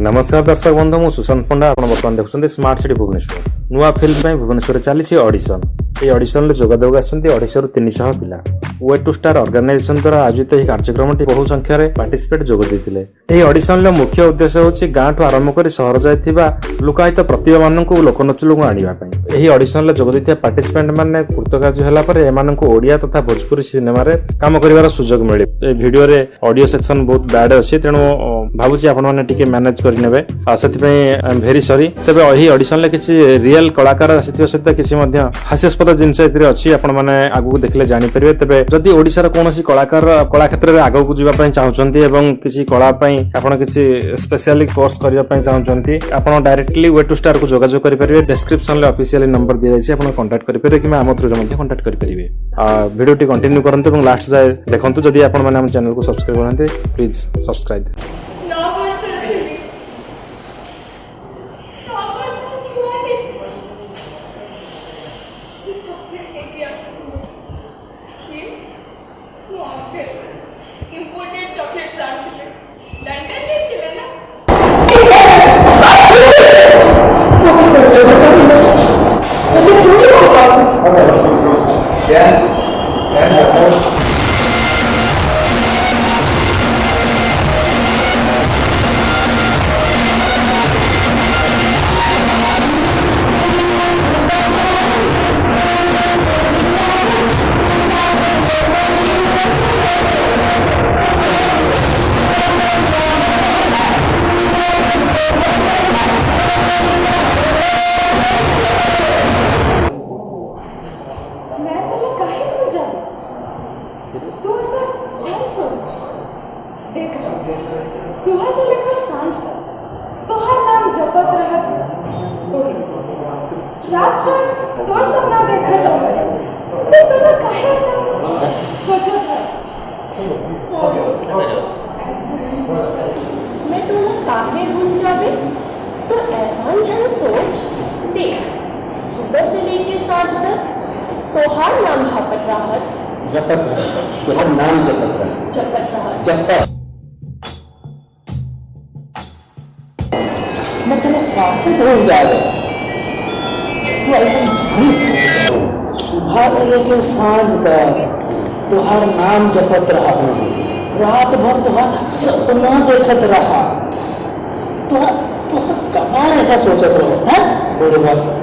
नमस्कार दर्शक बंधु मु सुशांत पंडा आप बर्तमान देखुं स्मार्ट सिटी भुवनेश्वर नुआ फिल्म भुवनेश्वर चली ऑडिशन ये ऑडिशन जोगदेव आसर 300 पिला वे टू स्टार ऑर्गेनाइजेशन द्वारा आयोजित यह कार्यक्रम बहु संख्यार पार्टिसिपेट जोग देते ऑडिशन मुख्य उद्देश्य हूँ गाँ ठू आरंभ कर सहर जाइए लोकायत प्रतिभा मानक लोकनचुल आने ऑडिशन जोग देता पार्टिसिपेंट मैंने कृतकार्य होगा ओडिया तथा भोजपुरी सिनेमा काम कर सुजोग मिले भिडियो ऑडियो सेक्शन बहुत बैड अच्छे तेणु भावुची आपने मैनेज करेंगे भेरी सरी तेज यही ऑडिशन किसी रियल कलाकार आसी सहित किसी हास्यास्पद जिनस अच्छी आपने आगू देखले जानीपर तेज जदि ओडिशार कौन कलाकार कला क्षेत्र में आगक जावाई चाहते किसी कला किसी स्पेशली कोर्स करने चाहते आप डायरेक्टली वे टू स्टार को जोगाजोग करेंगे डिस्क्रिप्शन में ऑफिशियल नंबर दी जाए आप कांटेक्ट करेंगे कि आम थ्रू कांटेक्ट करेंगे वीडियो टी कंटिन्यू करते लास्ट जाए देखो जदि आप चैनल को सब्सक्राइब करते please subscribe. Imported chocolate London देखिए ना Yes. सुबह से लेकर सांझ तक तोहर नाम जपत रहत रात भर तोर सपना देखत रह तो तोरा काहे ऐसा सोचत है मैं तोला काहे भूल जावे तो ऐसा जन सोच देख सुबह से लेके सांझ तक तोहार नाम झपट रहत तोहर नाम जपट रहत मैं तुम्हें काफी भूल जा रहा तू ऐसा जानी सुबह से लेके सांझ तक तुहार नाम जपत रहा रात भर तुहार सपना देखत रहा तुहार कमार ऐसा सोचत रहो है बोले बात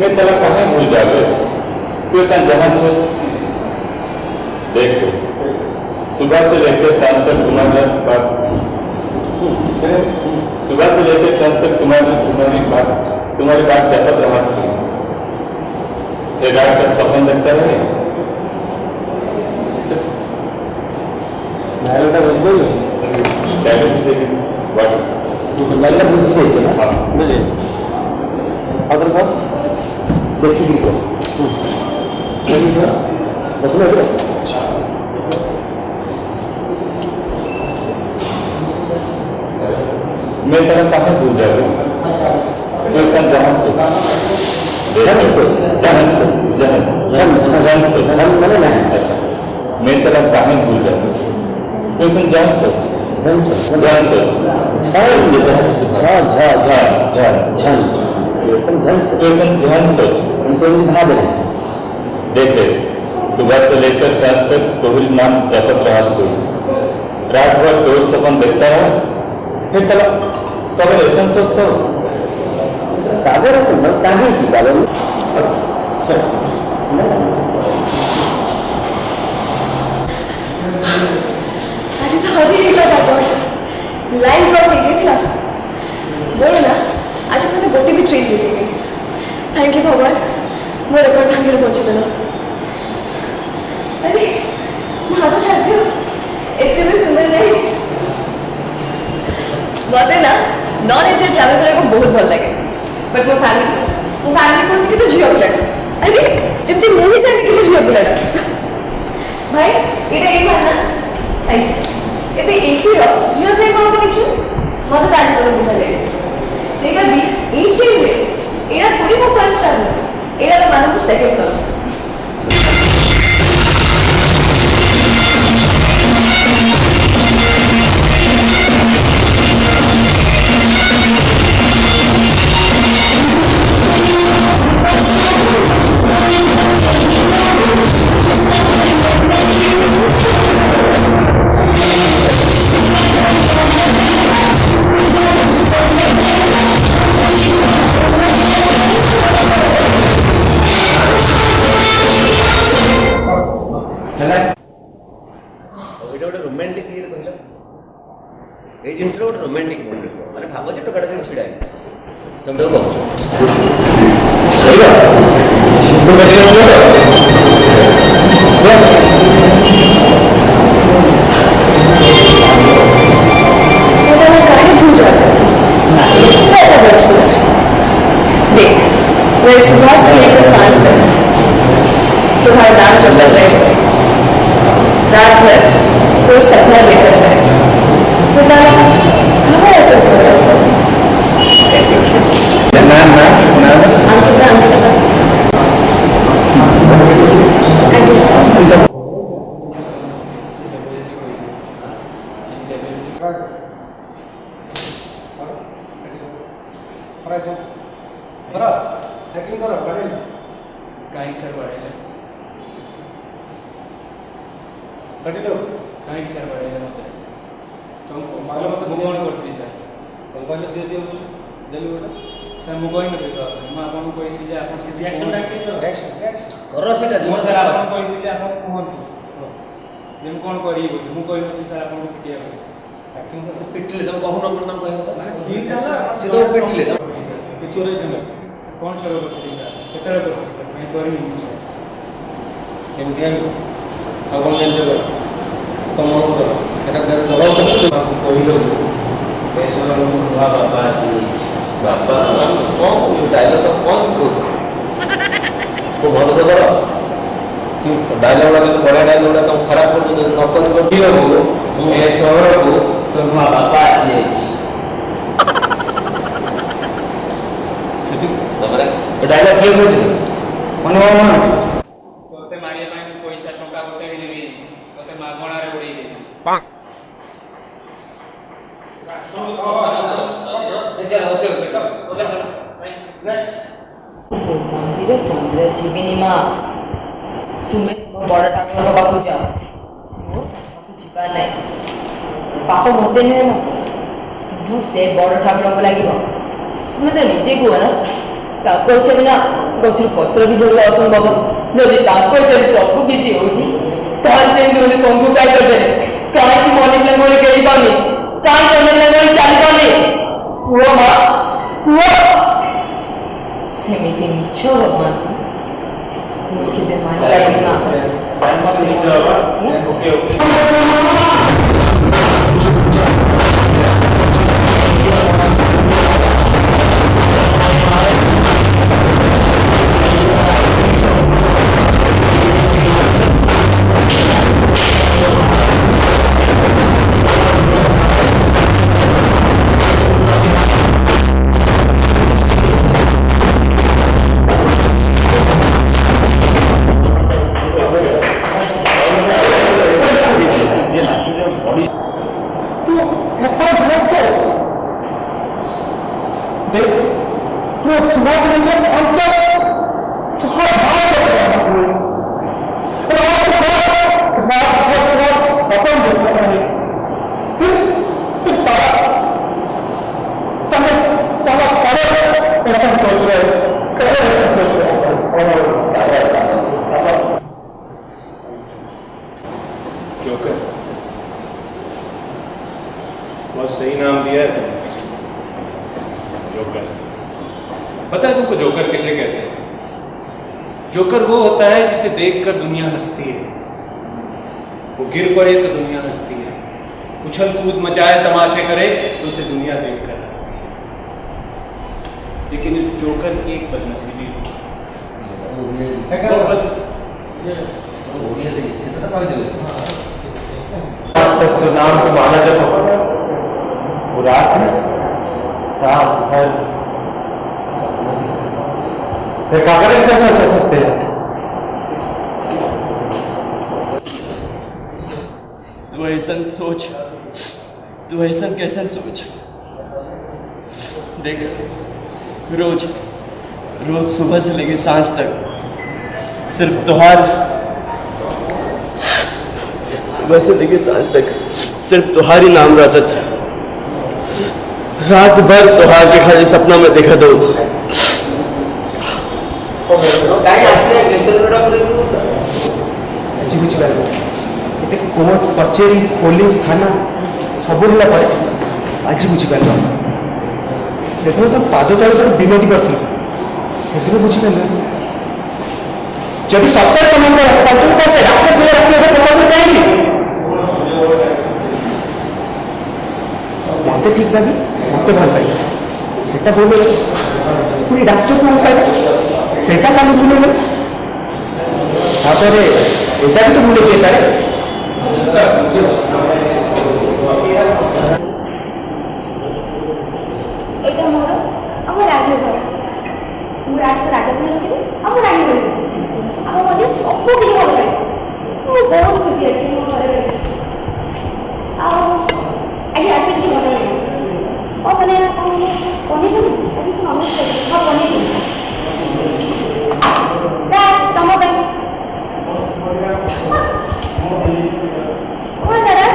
मैं तेरा कहाँ भूल जाते तू ऐसा जहां सोच देखो सुबह से लेकर सांझ तक तुम्हारी बात तुम्हारी बात जपत रहा थी फिर रात तक सपन देखता रहे मैं तेरा कहाँ भूल जाऊँ जहां से अच्छा मैं तेरा कहाँ भूल जाऊँ देखे सुबह से लेकर सांझ तक तोहरी नाम जपत रहा कोई रात भर तोर सपन देखता रहा फिर तेरा कब ऐसा सोचता हो कागज आज तो हदी ହେଇଗଲା ତାଙ୍କର ଲାଇନ୍ କ୍ରସ୍ ହେଇଯାଇଥିଲା ମୋର ନା ଆଜି ମୋତେ ଗୋଟେ ବି ଟ୍ରେନ୍ ମିସ୍ ହେଇନି ଥ୍ୟାଙ୍କ ୟୁ ଭଗବାନ ମୋ ରେକର୍ଡ ଭାଙ୍ଗିରେ ବଞ୍ଚିଦେଲ ଆରେ ମୋ ହାତ ଛାଡ଼ିଦିଅ ଏତେ ବି ସୁନ୍ଦର ନାହିଁ ମୋତେ ନା ନନ୍ ଏସିଆ ଟ୍ରାଭେଲ୍ କରିବାକୁ ବହୁତ ଭଲ ଲାଗେ ବଟ୍ ମୋ ଫ୍ୟାମିଲି କୁହନ୍ତି କି ତୁ ଝିଅ ପିଲାଟା ଆରେ ଯେମିତି ମୁଁ ହିଁ ଜାଣିନି କି ମୁଁ ଝିଅ ପିଲାଟା ଭାଇ ଏଇଟା ଏଇ ନା ଏବେ ଏସିର ଝିଅ ସେ କ'ଣ କନେକ୍ସନ୍ ମୋତେ ତ ଆଜି ପର୍ଯ୍ୟନ୍ତ ବୁଝା ଯାଏ ସେଇଟା ବି ଏଇ ଟ୍ରେନ୍ରେ ଏଇଟା ଥୋଡ଼ି ମୋ ଫାର୍ଷ୍ଟ ଟ୍ରାଭେଲ୍ ଏଇଟା ତ ମାନଙ୍କୁ ସେକେଣ୍ଡ ଥର रोमांटिक ये कहल ये जिनस गोटे रोमांटिक मोमेंट मैंने भाव जो टोका जन छिड़ा तुम तो देख सुबह से लेकर सांझ तक तुम्हारा नाम जपता रहेगा रात भर तो सपना देखकर है बताना कहाँ ऐसा सोचा था कहीं सर बढ़ेगा कहीं सर बढ़ेगा मत तुम मालूम तो कौन करती सर तुम पहले दे दियो देली बेटा सर मु कोई नहीं तो मैं आपन को कहि जे आपन से रिएक्शन डाके तो रिएक्शन करो सेटा जो सर आपन कोइ दिले आपन कहंतु जेम कोन करी मु कोइ नहीं सर आपन को पिटिया एक्टिंग से पिटले तुम कहू अपन नाम कहू तो माने सीन डाला से तो पिटले तो चोरे देले कौन चोरे करती सर केतरे करती सर मैं करी नहीं सर केमती है अपन जान तुम এটা জবাব দেবো তোমাকে কই দেবো पैसा नुआ बाबा आसी बाबा कौन डायलॉग तो कौन को तो भलो तो करो डायलॉग वाला तो बड़ा डायलॉग तुम खराब कर दो नकल कर दियो ए शहर को तो नुआ बाबा आसी तमरे डायलॉग क्लियर कर दो मन तोते मारिया पाई पैसा टका गोटे भी नेबी तोते मागणा रे उड़ी दे ମନ୍ଦିର ଚନ୍ଦ୍ର ଯିବିନି ମା ତୁମେ ମୋ ବଡ଼ ଠାକୁରଙ୍କ ପାଖକୁ ଯାଅ ମୋ ପାଖକୁ ଯିବା ନାହିଁ ପାପ ମୋତେ ନୁହେଁ ନା ତୁମ ସେ ବଡ଼ ଠାକୁରଙ୍କ ଲାଗିବ ତୁମେ ତ ନିଜେ କୁହ ନା ତାଙ୍କ ଇଚ୍ଛା ବିନା ଗଛରୁ ପତ୍ର ବି ଝଡ଼ିବା ଅସମ୍ଭବ ଯଦି ତାଙ୍କ ଇଚ୍ଛାରେ ସବୁ କିଛି ହେଉଛି ତାହେଲେ ସେମିତି ମୋତେ ପଙ୍ଗୁ କାଇ କରିଦେଲେ କାହିଁକି ମର୍ଣ୍ଣିଂ ଲାଙ୍ଗୁଏଜ୍ ଖେଳି ପାରୁନି କାହିଁକି ଅନ୍ୟ ଲାଙ୍ଗୁଏଜ୍ ଚାଲି ପାରୁନି କୁହ ମା କୁହ ସେମିତି ମିଛ ଭଗବାନ ମୁଁ କେବେ ମାନିପାରିବି ନା सही नाम दिया है तुमने, जोकर। पता है तुमको जोकर किसे कहते हैं? जोकर वो होता है जिसे देखकर दुनिया हंसती है, वो गिर पड़े तो दुनिया हंसती है, उछल कूद मचाए तमाशे करे तो उसे दुनिया देखकर हंसती है। लेकिन इस जोकर की एक बदनसीबी आज तक तो नाम को माना जब वो रात है, रात भर फिर कागज से अच्छा हंसते हैं। तू ऐसा सोच, तू ऐसा कैसा सोच। देख, रोज रोज सुबह से लेके सांझ तक सिर्फ त्योहार, सुबह से लेके सांझ तक सिर्फ त्योहार ही नाम रहता था। रात भर त्योहार के खाली सपना में देखा दो। ଆଜି ବୁଝିପାରିବ ଗୋଟେ କୋର୍ଟ କଚେରୀ ପୋଲିସ ଥାନା ସବୁ ହେଲା ପରେ ଆଜି ବୁଝିପାରିଲ। ସେଦିନ ତ ପାଦ ତଳେ ଗୋଟେ ବିନତି କରିଥିଲ, ସେଦିନ ବୁଝିପାରିଲ। ଯଦି ସତରେ ତମଙ୍କର ସେ ରାସ୍ତା ছিল ପକାଉନି କାହିଁକି? ମତେ ଠିକ ଭାବି ମତେ ଭଲ ପାଇବ ସେଟା ଭୁଲ, ପୁଣି ଡାକ୍ତରକୁ ଭଲ ପାଇବ ସେଟା କାଲି ଭୁଲ। ତାପରେ ଏଇଟା ବି ତ ଭୁଲ ହେଇପାରେ। ଏଇଟା ମୋର ଆମ ରାଜଘର। ମୁଁ ରାଜକୁ ରାଜକୁ ରଖିବି, ଆଉ ମୁଁ ରାଣୀ କରିବି। ଆମ ମଝିରେ ସବୁ କିଛି ଭଲ ରହିବ। ମୁଁ ବହୁତ ଖୁସି ଅଛି ମୋ ଘରେ ରହିବି। ଆଉ ଆଜି ଆସିବେ କିଛି ଭଲ ନାହିଁ। କ'ଣ ବନେଇବା ପନିର ଆଜି କ'ଣ ହଁ ପନିର ତମ ପାଇଁ। କ'ଣ ଦାଦା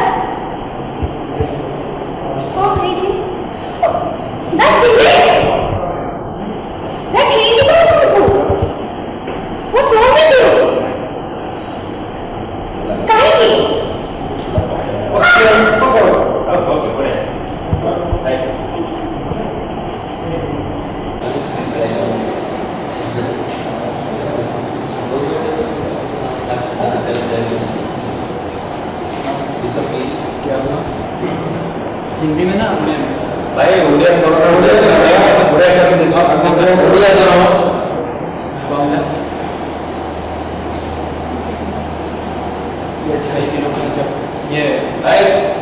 କ'ଣ ହେଇଛି? That's it! That's it! What's wrong with you? କାହିଁକି? हिंदी में ना मैं भाई उड़िया ये 2.5 किलो का जब ये भाई सर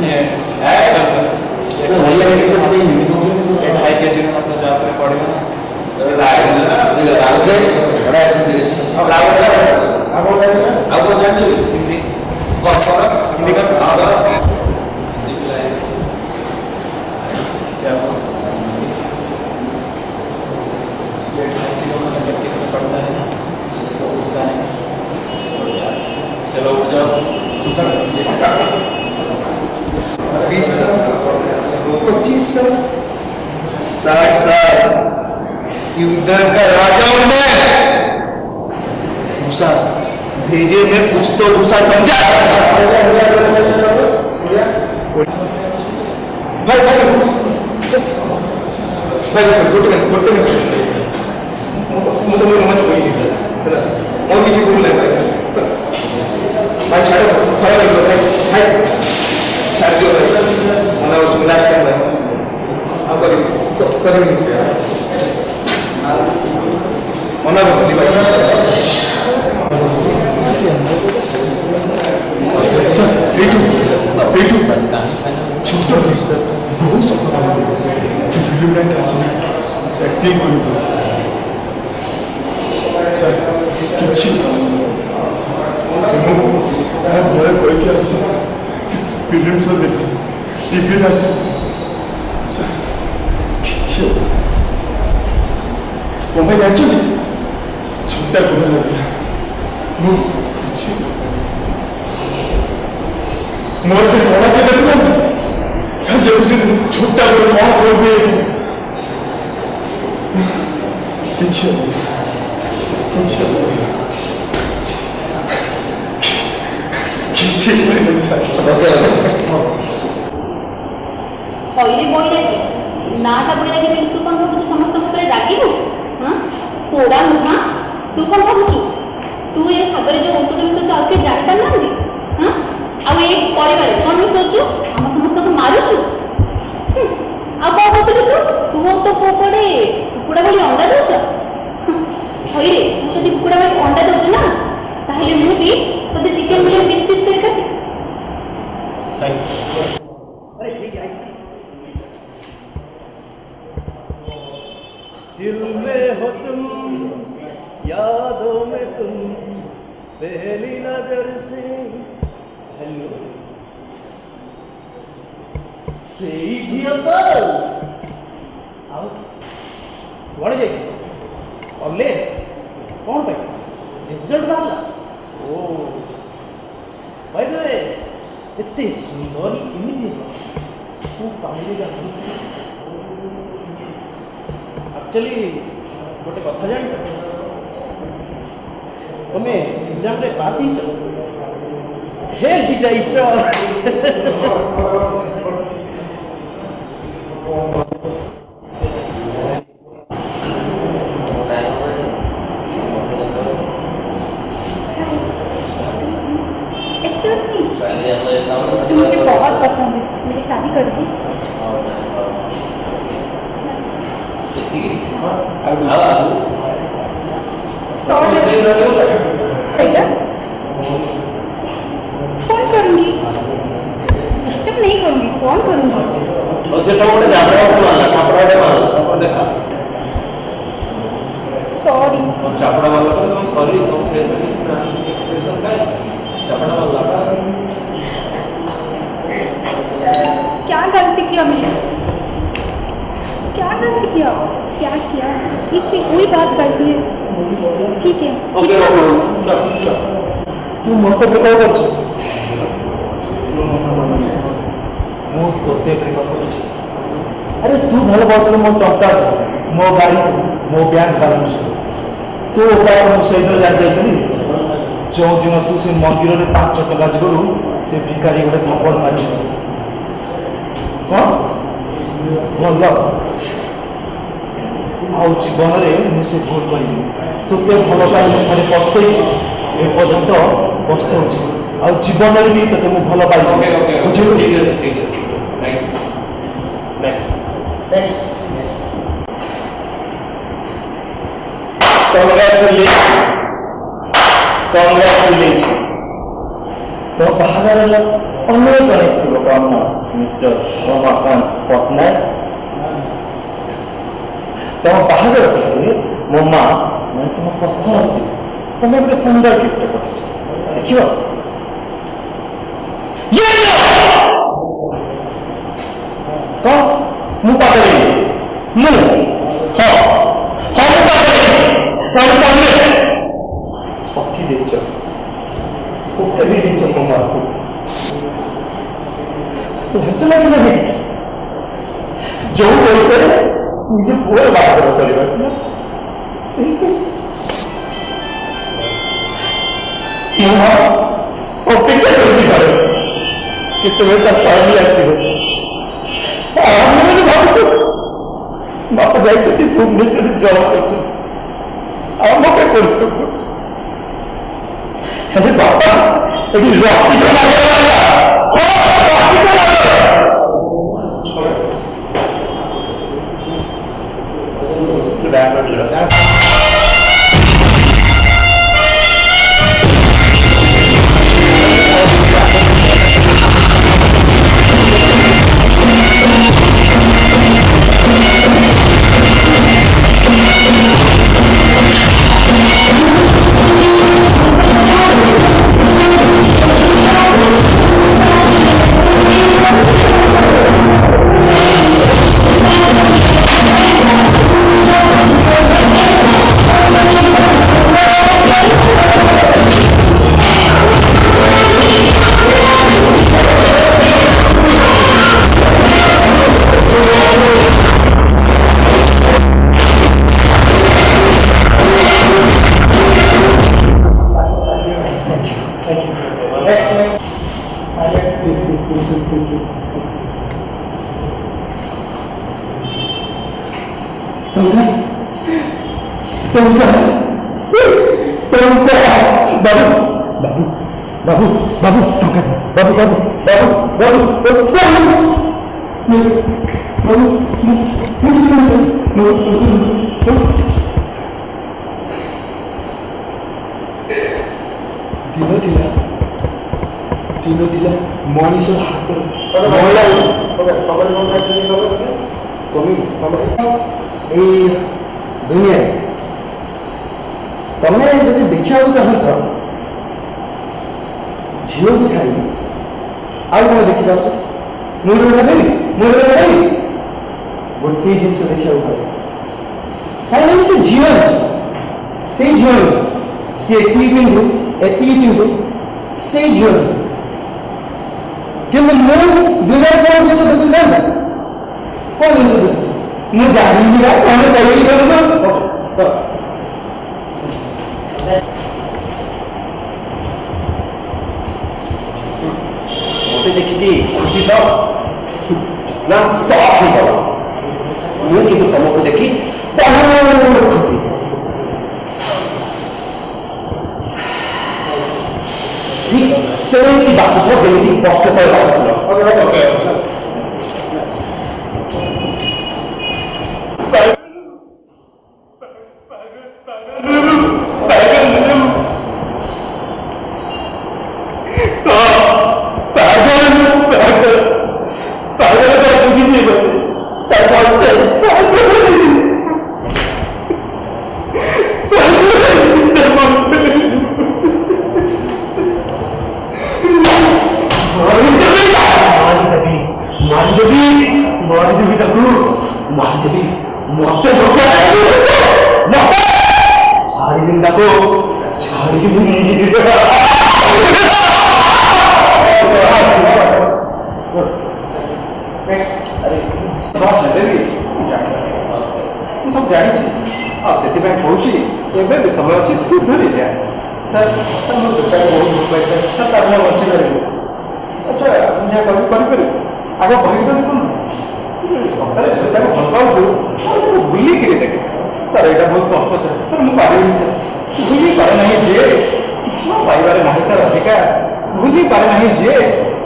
ये 2.5 kg का मतलब जहाँ पे पड़ेगा ना हिंदी हिंदी का क्या ये 2.5 किलो का जब किसमें पड़ता है ना तो उसका नहीं। चलो उठ जाओ। 20 साल 25 साल 60 साल युद्ध का राजा हूं मैं। भूसा भेजे में कुछ तो भूसा समझा। भाई भाई भाई गोटे ମୁଁ ତ ମୋର ମଞ୍ଚ କହିଲି ମୋର କିଛି ଭୁଲ ନାହିଁ ଭାଇ। ଭାଇ ଛାଡ଼ ଖରାପ ଲାଗିବ ଭାଇ। ଭାଇ ଛାଡ଼ି ଦିଅ ଭାଇ, ମନେ ହେଉଛି ଲାଷ୍ଟ ଟାଇମ୍ ଭାଇ। ଆଉ କରିବିନି ମନା କରୁଥିଲି ଭାଇ। ଏଇଠୁ ଛୋଟ ବହୁତ ସଫଳ ଫିଲ୍ମ ଲାଇନ୍ ଆସିଲା ଆକ୍ଟିଂ କରିବୁ ସାର୍ କିଛି ମୁଁ ଘରେ କହିକି ଆସିଛି ଫିଲ୍ମ ସହ ଦେଖି ଟିଭିରେ ଆସେ ସାର୍ କିଛି କ'ଣ ପାଇଁ ଜାଣିଛନ୍ତି? ଛୋଟା ଗୁଣ ଲାଗିଲା ମୁଁ କିଛି ମୋର ସେ କଳାକେ ଦେଖୁନାହାନ୍ତି ଦେଖୁଛନ୍ତି ଛୋଟା ଗୁଣ କ'ଣ କହିବେ କିଛି ହଇରେ ବୈରାଗୀ ନାଟା ବୈରାଗୀ ବୋଲି ତୁ କ'ଣ ଭାବୁଛୁ ସମସ୍ତଙ୍କ ଉପରେ ରାଗିବୁ? ହଁ ପୋଡ଼ା ମୁହାଁ ତୁ କ'ଣ ଭାବୁଛୁ? ତୁ ଏ ଶାଗରେ ଯେଉଁ ଔଷଧ ମିଶାଉଛୁ ଆଉ କିଏ ଜାଣିପାରୁନାହାନ୍ତି? ହଁ ଆଉ ଏ ପରିବାରରେ କ'ଣ ମିଶାଉଛୁ? ଆମ ସମସ୍ତଙ୍କୁ ମାରୁଛୁ। ଆଉ କ'ଣ କହୁଥିଲୁ ତୁ? ତୁ ଆଉ ତୋ ପୁଅ କୁଆଡ଼େ କୁକୁଡ଼ା ଭଳି ଅଣ୍ଡା ଦେଉଛ? ହଇରେ ତୁ ଯଦି କୁକୁଡ଼ା ଭଳି ଅଣ୍ଡା ଦେଉଛୁ ନା ତାହେଲେ ମୁଁ ବି ତୋତେ ଚିକେନ୍ ମିଳିୟନ ପିସ୍ ପିସ୍ କରି କାଟି। दिल में हो तुम यादों में तुम पहली नजर से हेलो ସେଇ ଝିଅ ତ ଆଉ କୁଆଡ଼େ ଯାଇଥିଲ? କଲେଜ କ'ଣ ପାଇଁ? ରେଜଲ୍ଟ ବାହାରିଲା? ଓ ଭାଇ ଦେବେ ଏତେ ସୁନ୍ଦର କେମିତି ମୁଁ ପାଣିରେ ଗାଧୋଉଛି। ଆକ୍ଚୁଆଲି ଗୋଟେ କଥା ଜାଣିଛ, ତମେ ଏକ୍ଜାମରେ ପାସ୍ ହେଇଛ? ଫେଲ୍ ହେଇଯାଇଛ। एक्सक्यूज मी, तुम मुझे बहुत पसंद है, मुझे शादी कर दी। फोन करूंगी, डिस्टर्ब नहीं करूंगी, फोन करूंगी। सॉरी क्या गलती किया मैंने? क्या गलती किया? क्या किया? इससे कोई बात करती है, ठीक है? तू मत प्रेम कर तोते प्रेम कर। अरे तू भल बहुत मो टंका मो गाड़ी मो बैंक बालांस तू से जान जाइली जो दिन तू से मंदिर में 5 टका जगह से भिकारी गोटे खबर मार कौन भल आउ जीवन में से भूल करी तोते भल पाई थे पस्तई एपर्यंत पस्तौ आ जीवन भी तोते मुझे भल पाई बुझे तो बाहर अनेक अनेक शुभकामना मिस्टर रमाकांत पटनायक। तुम बाहर खुशी मो माँ मैं तुम प्रथम स्त्री तुम्हें गोटे सुंदर गिफ्ट पठे देख कौन मु पागल मु हाँ हाँ मु पागल पक्षी देच कुके देच मो माँ को लज लगे जो पैसा मुझे पूरा बाहर करवा सही पैसा अपेक्षा कर केतवे ता सारी आसो मैंने भावुच बापा जाइए भुवनेश्वर जॉब कर मत परिश्रम कर बापा ଟଙ୍କା ବାବୁ ବାବୁ ବାବୁ ବାବୁ ଟଙ୍କା ଦିଅ ବାବୁ ବାବୁ ବାବୁ ବାବୁ ଦିନ ଥିଲା ମଣିଷ ହାତ ଏଇ ଦୁନିଆରେ ତମେ ଯଦି ଦେଖିବାକୁ ଚାହୁଁଛ ଝିଅକୁ ଛାଡ଼ି ଆଉ କ'ଣ ଦେଖିପାରୁଛ ମୁଁ ଦେବି ଗୋଟିଏ ଜିନିଷ ଦେଖିବାକୁ ପାଇବ କାହିଁକି ସେ ଝିଅ ସେଇ ଝିଅ ସେ ଏତିକି ପିନ୍ଧୁ ସେଇ ଝିଅ କିନ୍ତୁ ମୁଁ ଦୁନିଆରେ କ'ଣ ଜିନିଷ ଦେଖୁଛି ଜାଣିଛ କ'ଣ ଜିନିଷ ଦେଖୁଛି ମୁଁ ଜାଣିନି ନା କ'ଣ କହିବି ମତେ ଦେଖିକି ଖୁସି ତ ନା ସକ୍ ହେଇଗଲ ମୁଁ କିନ୍ତୁ ତମକୁ ଦେଖି ବହୁତ ଖୁସି ଠିକ ସେମିତି ବାସୁଛ ଯେମିତି କଷ୍ଟ ତଳେ ବାସୁଥିଲ सब जानी से कहूँ एवं समय अच्छी सुधरी जाए सर मोर बेटा बहुत भूख पाई सर बची पारे अच्छा जहाँ कर आग कह देखो सकाले बेटा को भल पाऊ बुलिक देखे सर यहाँ बहुत कष्ट सर मुझे पारे सर भूली पारे ना जे भल पाइबार ना तार अधिकार भूली पारे ना जे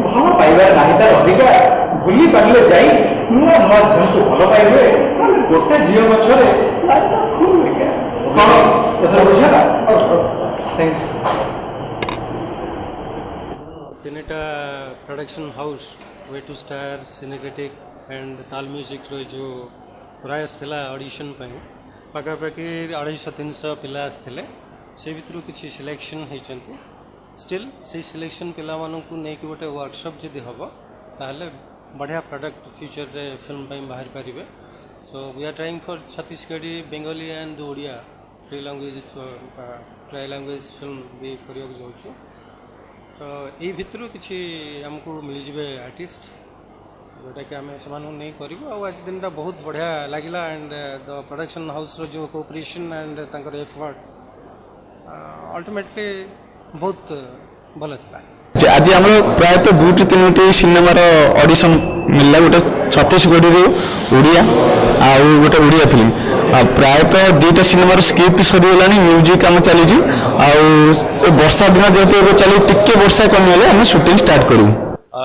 भल पाइबार ना तार अधिकार भूली पारे जाई नुआ नुआ झील को भल पाइबे गोटे झील पछरे खूब कौन बुझा थैंक यू तीनटा production house Way To Star cinematic and Taal music रो जो प्रयास थिला ऑडिशन पे पाखापाखि 250-300 पिला आसते से भितर किसी सिलेक्शन होती स्टिल से सिलेक्शन पिला मानू नहीं गोटे वर्कशॉप जदि हम ताहले बढ़िया प्रोडक्ट फ्यूचर रे फिल्म पे बाहर पारे so we are trying for Chhattisgarhi Bengali and Odia tri language film भी करने जाऊँ तो ये भितर किसी आमको मिल जाए आर्टिस्ट जोटा कि आम से नहीं करूँ आज दिन बहुत बढ़िया लगे एंड द प्रोडक्शन हाउस रो जो कोऑपरेशन एंड तांकर एफर्ट अल्टीमेटली बहुत भल था आज आम प्रायतः 2-3 सिनेमार ऑडिशन मिलला गोटे छत्तीसगढ़ी ओडिया आउ गोटे ओडिया फिल्म प्रायतः 2टा सिनेमार स्क्रिप्ट सरीगला म्यूजिक आम चली वर्षा दिन जेहेतु चली टिके वर्षा कमिगले आम शूटिंग स्टार्ट करूँ।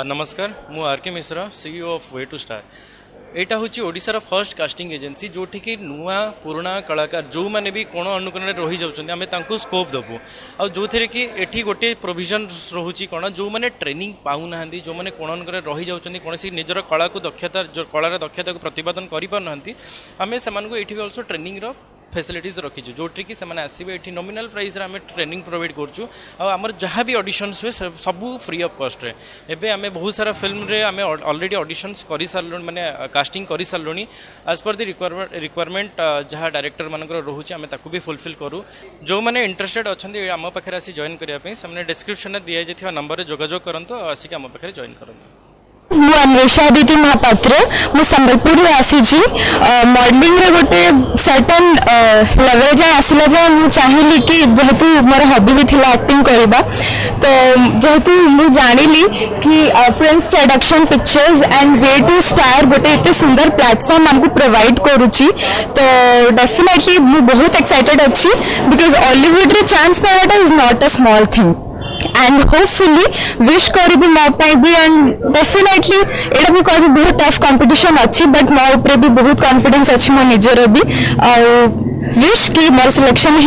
नमस्कार मु R K. Mishra CEO of Way To Star यहाँ हूँ ओडिशार फर्स्ट कास्टिंग एजेंसी जोटि कि नुआ पुराणा कलाकार जो मैंने भी कोण अनुकोण रही जाऊँ आम स्कोप देवु आ जो थे कि एठी गोटे प्रोविजन रोचे कौन जो मैंने ट्रेनिंग पाऊना जो मैंने कोण अनुकोण रही जाऊँ कौन निजर कला को दक्षता जो कलार दक्षता को प्रतिपादन करें आम से भी अल्सो ट्रेनिंग फैसिलिटीज रखीचु जोटि कि आसवे ये नॉमिनल प्राइस आम ट्रेनिंग प्रोवाइड करमर जहाँ भी ऑडिशंस हुए सब फ्री ऑफ कॉस्ट रे एबे आम बहुत सारा फिल्म रे आम ऑलरेडी ऑडिशंस कर सारे माने कास्टिंग कर सारे एज पर दी रिक्वायरमेंट जहाँ डायरेक्टर मानकर रोचे आम ताकू भी फुलफिल करूँ जो मैंने इंटरेस्टेड अच्छा आम पाखे आसी जॉइन करने डिस्क्रिप्शन में दिया जाता नंबर में जोगाजोग करूँ आसिक आम पाखे जॉइन करूँ। अन्वेषा दीदी महापात्र मु संबलपुर आसी मॉडलिंग रे गोटे सर्टन लेवल जाए आसला जाए मु चाहिली कि जेहेतु मोर हॉबी भी थिला एक्टिंग करबा तो जेहेतु मु जानिली कि Prince Production Pictures and Way To Star गोटे एते सुंदर प्लेटफॉर्म हमको प्रोवाइड करूची तो डेफिनेटली मु बहुत एक्साइटेड अच्छी बिकॉज हॉलीवुड रे चांस पावाटा is not a small thing and hopefully wish करी मो भी एंड डेफिनेटली एटा भी करी बहुत टफ कंपटीशन अच्छी बट मो ऊपर भी बहुत कॉन्फिडेंस अच्छी मो निजर भी विश कि मोर सिलेक्शन